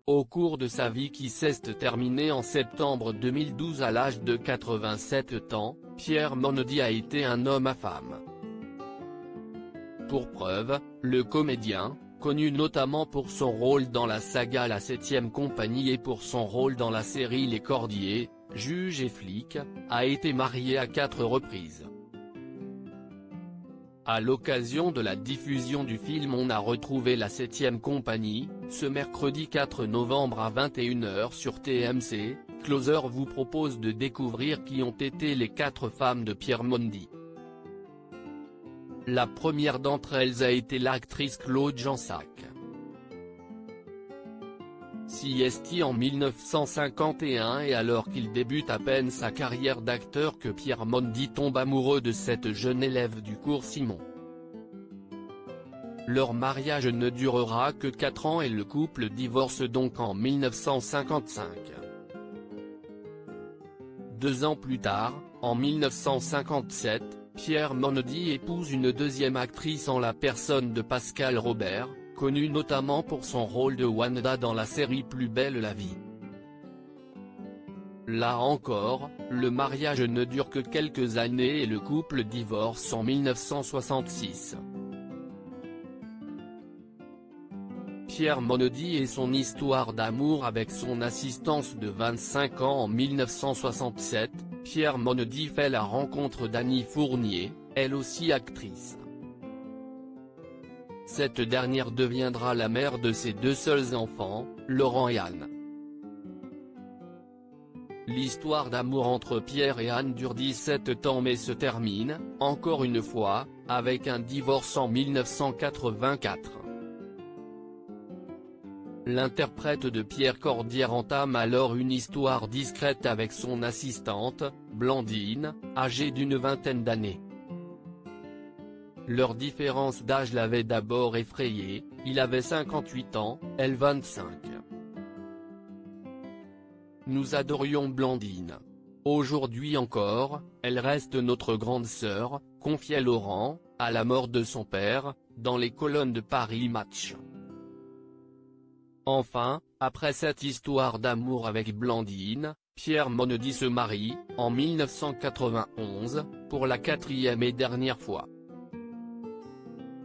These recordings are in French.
Au cours de sa vie qui s'est terminée en septembre 2012 à l'âge de 87 ans, Pierre Monody a été un homme à femme. Pour preuve, le comédien, connu notamment pour son rôle dans la saga La 7e compagnie et pour son rôle dans la série Les Cordiers, juge et flic, a été marié à 4 reprises. À l'occasion de la diffusion du film On a retrouvé la 7e compagnie, ce mercredi 4 novembre à 21 h sur TMC, Closer vous propose de découvrir qui ont été les 4 femmes de Pierre Mondy. La première d'entre elles a été l'actrice Claude Jansac. CST en 1951 et alors qu'il débute à peine sa carrière d'acteur que Pierre Mondy tombe amoureux de cette jeune élève du cours Simon. Leur mariage ne durera que 4 ans et le couple divorce donc en 1955. 2 ans plus tard, en 1957, Pierre Monody épouse une deuxième actrice en la personne de Pascal Robert, connue notamment pour son rôle de Wanda dans la série Plus belle la vie. Là encore, le mariage ne dure que quelques années et le couple divorce en 1966. Pierre Monody et son histoire d'amour avec son assistance de 25 ans en 1967, Pierre Monody fait la rencontre d'Annie Fournier, elle aussi actrice. Cette dernière deviendra la mère de ses 2 seuls enfants, Laurent et Anne. L'histoire d'amour entre Pierre et Anne dure 17 ans mais se termine, encore une fois, avec un divorce en 1984. L'interprète de Pierre Cordière entame alors une histoire discrète avec son assistante, Blandine, âgée d'une vingtaine d'années. Leur différence d'âge l'avait d'abord effrayé, il avait 58 ans, elle 25. Nous adorions Blandine. Aujourd'hui encore, elle reste notre grande sœur, confiait Laurent, à la mort de son père, dans les colonnes de Paris Match. Enfin, après cette histoire d'amour avec Blandine, Pierre Monody se marie, en 1991, pour la 4e et dernière fois.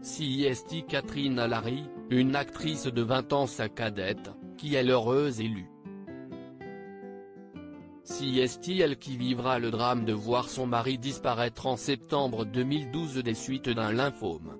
CST Catherine Allary, une actrice de 20 ans sa cadette, qui est l'heureuse élue. CST elle qui vivra le drame de voir son mari disparaître en septembre 2012 des suites d'un lymphome.